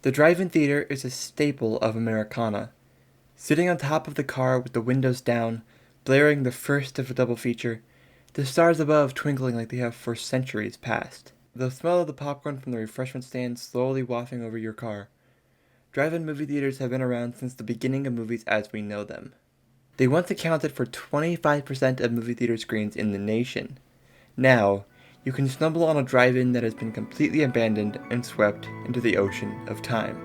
The drive-in theater is a staple of Americana. Sitting on top of the car with the windows down, blaring the first of a double feature, the stars above twinkling like they have for centuries past. The smell of the popcorn from the refreshment stand slowly wafting over your car. Drive-in movie theaters have been around since the beginning of movies as we know them. They once accounted for 25% of movie theater screens in the nation. Now, you can stumble on a drive-in that has been completely abandoned and swept into the ocean of time.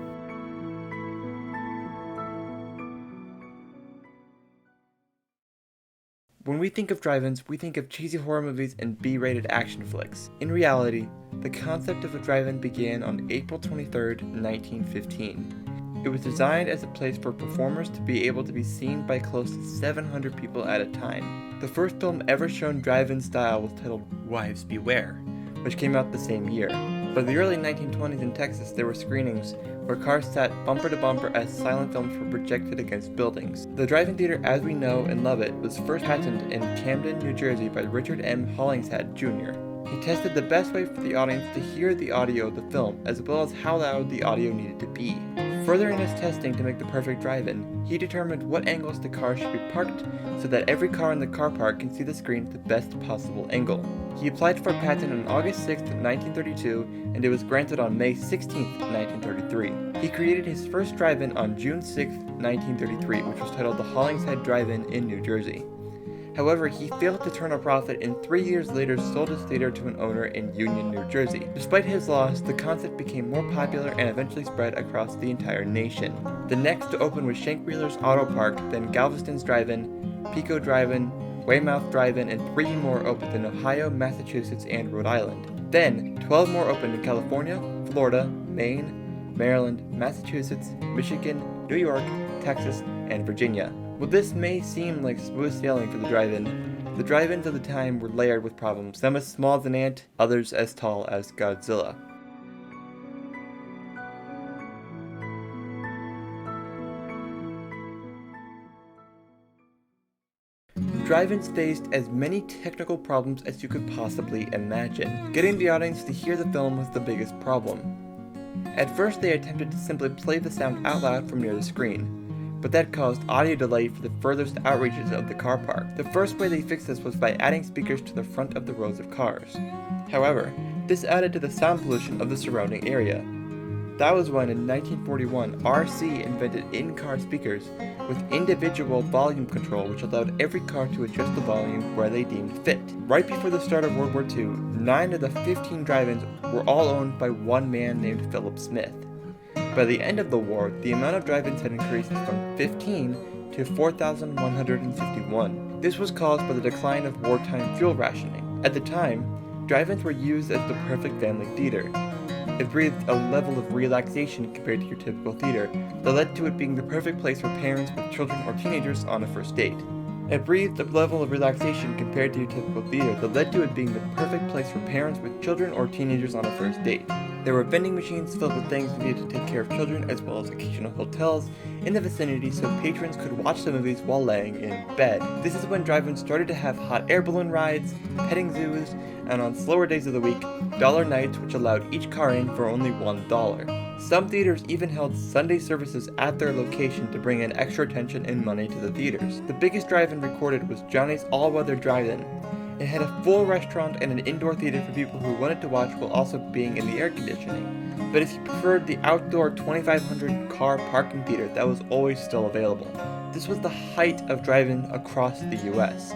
When we think of drive-ins, we think of cheesy horror movies and B-rated action flicks. In reality, the concept of a drive-in began on April 23, 1915. It was designed as a place for performers to be able to be seen by close to 700 people at a time. The first film ever shown drive-in style was titled Wives Beware, which came out the same year. By the early 1920s in Texas, there were screenings where cars sat bumper to bumper as silent films were projected against buildings. The drive-in theater as we know and love it was first patented in Camden, New Jersey by Richard M. Hollingshead, Jr. He tested the best way for the audience to hear the audio of the film, as well as how loud the audio needed to be. Further in his testing to make the perfect drive-in, he determined what angles the car should be parked so that every car in the car park can see the screen at the best possible angle. He applied for a patent on August 6, 1932, and it was granted on May 16, 1933. He created his first drive-in on June 6, 1933, which was titled the Hollingshead Drive-In in New Jersey. However, he failed to turn a profit and 3 years later sold his theater to an owner in Union, New Jersey. Despite his loss, the concept became more popular and eventually spread across the entire nation. The next to open was Shank-Wheeler's Auto Park, then Galveston's Drive-In, Pico Drive-In, Weymouth Drive-In, and 3 more opened in Ohio, Massachusetts, and Rhode Island. Then, 12 more opened in California, Florida, Maine, Maryland, Massachusetts, Michigan, New York, Texas, and Virginia. While this may seem like smooth sailing for the drive-ins of the time were layered with problems, some as small as an ant, others as tall as Godzilla. Drive-ins faced as many technical problems as you could possibly imagine. Getting the audience to hear the film was the biggest problem. At first they attempted to simply play the sound out loud from near the screen, but that caused audio delay for the furthest outreaches of the car park. The first way they fixed this was by adding speakers to the front of the rows of cars. However, this added to the sound pollution of the surrounding area. That was when, in 1941, RC invented in-car speakers with individual volume control, which allowed every car to adjust the volume where they deemed fit. Right before the start of World War II, 9 of the 15 drive-ins were all owned by one man named Philip Smith. By the end of the war, the amount of drive-ins had increased from 15 to 4,151. This was caused by the decline of wartime fuel rationing. At the time, drive-ins were used as the perfect family theater. It breathed a level of relaxation compared to your typical theater that led to it being the perfect place for parents with children or teenagers on a first date. It breathed a level of relaxation compared to your typical theater that led to it being the perfect place for parents with children or teenagers on a first date. There were vending machines filled with things needed to take care of children, as well as occasional hotels in the vicinity so patrons could watch the movies while laying in bed. This is when drive-ins started to have hot air balloon rides, petting zoos, and on slower days of the week, dollar nights which allowed each car in for only $1. Some theaters even held Sunday services at their location to bring in extra attention and money to the theaters. The biggest drive-in recorded was Johnny's All-Weather Drive-In. It had a full restaurant and an indoor theater for people who wanted to watch while also being in the air conditioning. But if you preferred the outdoor 2,500 car parking theater, that was always still available. This was the height of drive-in across the US.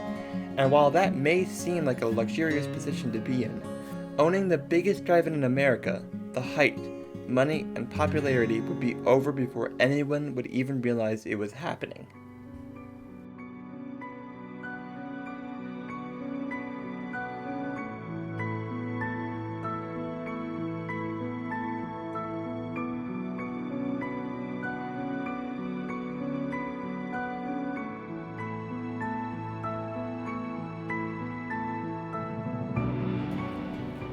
And while that may seem like a luxurious position to be in, owning the biggest drive-in in America, the height, money, and popularity would be over before anyone would even realize it was happening.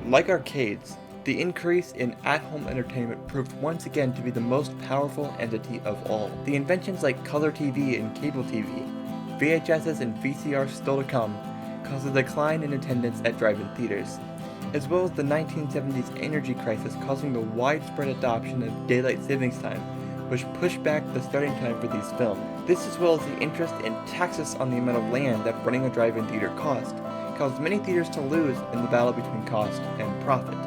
Like arcades, the increase in at-home entertainment proved once again to be the most powerful entity of all. The inventions like color TV and cable TV, VHSs and VCRs still to come, caused a decline in attendance at drive-in theaters. as well as the 1970s energy crisis causing the widespread adoption of daylight savings time, which pushed back the starting time for these films. This, as well as the interest and taxes on the amount of land that running a drive-in theater cost, caused many theaters to lose in the battle between cost and profit,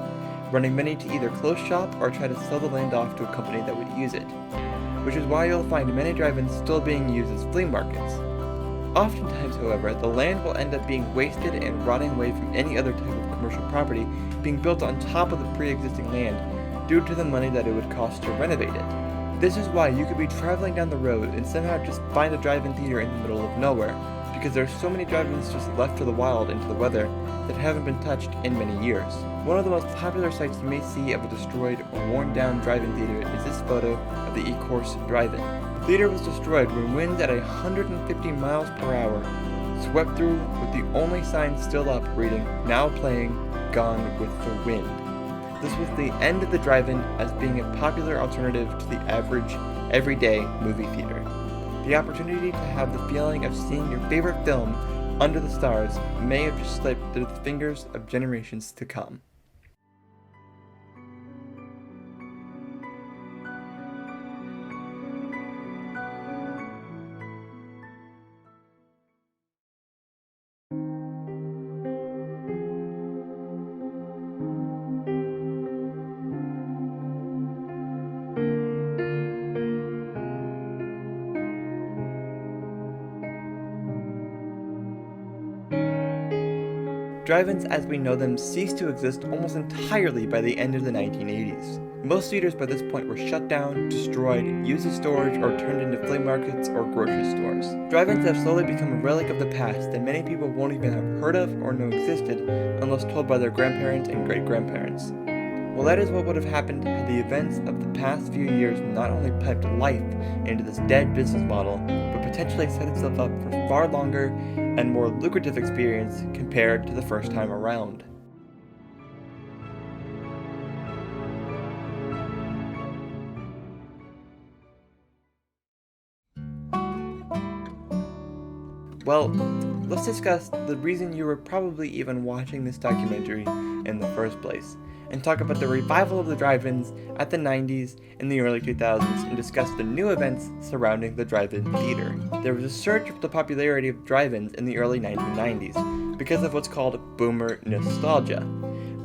running many to either close shop or try to sell the land off to a company that would use it, which is why you'll find many drive-ins still being used as flea markets. Oftentimes, however, the land will end up being wasted and rotting away from any other type of commercial property being built on top of the pre-existing land due to the money that it would cost to renovate it. This is why you could be traveling down the road and somehow just find a drive-in theater in the middle of nowhere, because there are so many drive-ins just left to the wild and to the weather that haven't been touched in many years. One of the most popular sights you may see of a destroyed or worn down drive-in theater is this photo of the E-Course drive-in. The theater was destroyed when winds at 150 miles per hour swept through with the only sign still up reading, "Now playing, Gone with the Wind." This was the end of the drive-in as being a popular alternative to the average, everyday movie theater. The opportunity to have the feeling of seeing your favorite film under the stars may have just slipped through the fingers of generations to come. Drive-ins as we know them ceased to exist almost entirely by the end of the 1980s. Most theaters by this point were shut down, destroyed, used as storage, or turned into flea markets or grocery stores. Drive-ins have slowly become a relic of the past that many people won't even have heard of or know existed unless told by their grandparents and great-grandparents. Well, that is what would have happened had the events of the past few years not only piped life into this dead business model, but potentially set itself up for far longer and more lucrative experience compared to the first time around. Well, let's discuss the reason you were probably even watching this documentary in the first place, and talk about the revival of the drive-ins at the 90s and the early 2000s, and discuss the new events surrounding the drive-in theater. There was a surge of the popularity of drive-ins in the early 1990s because of what's called boomer nostalgia.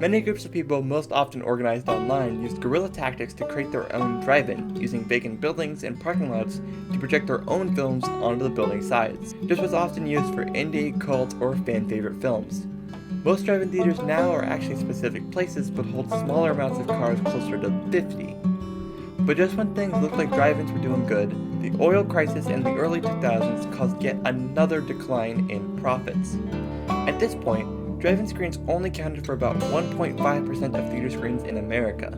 Many groups of people, most often organized online, used guerrilla tactics to create their own drive-in, using vacant buildings and parking lots to project their own films onto the building sides. This was often used for indie, cult, or fan-favorite films. Most drive-in theaters now are actually specific places but hold smaller amounts of cars, closer to 50. But just when things looked like drive-ins were doing good, the oil crisis in the early 2000s caused yet another decline in profits. At this point, drive-in screens only counted for about 1.5% of theater screens in America.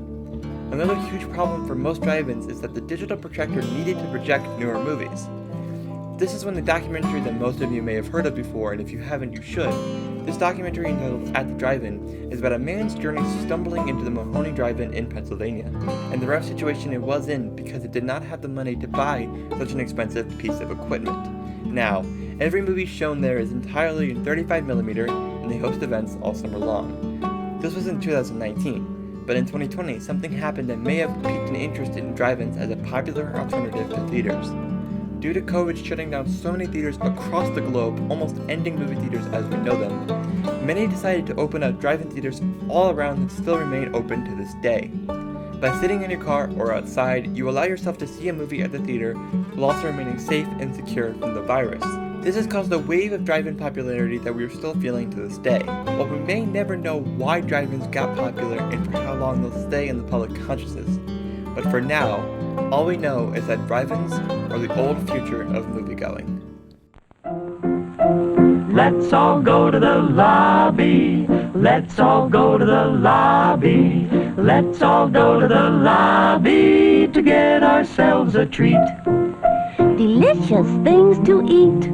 Another huge problem for most drive-ins is that the digital projector needed to project newer movies. This is when the documentary that most of you may have heard of before, and if you haven't, you should. This documentary, entitled At the Drive-In, is about a man's journey stumbling into the Mahoney Drive-In in Pennsylvania, and the rough situation it was in because it did not have the money to buy such an expensive piece of equipment. Now, every movie shown there is entirely in 35mm, and they host events all summer long. This was in 2019, but in 2020, something happened that may have piqued an interest in drive-ins as a popular alternative to theaters. Due to COVID shutting down so many theaters across the globe, almost ending movie theaters as we know them, many decided to open up drive-in theaters all around that still remain open to this day. By sitting in your car or outside, you allow yourself to see a movie at the theater while also remaining safe and secure from the virus. This has caused a wave of drive-in popularity that we are still feeling to this day. While we may never know why drive-ins got popular and for how long they'll stay in the public consciousness, but for now, all we know is that drive-ins are the old future of moviegoing. Let's all go to the lobby. Let's all go to the lobby. Let's all go to the lobby to get ourselves a treat. Delicious things to eat.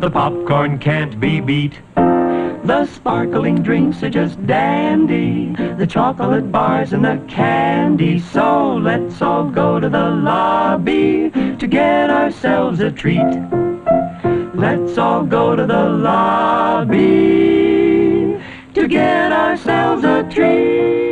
The popcorn can't be beat. The sparkling drinks are just dandy. The chocolate bars and the candy. So let's all go to the lobby to get ourselves a treat. Let's all go to the lobby to get ourselves a treat.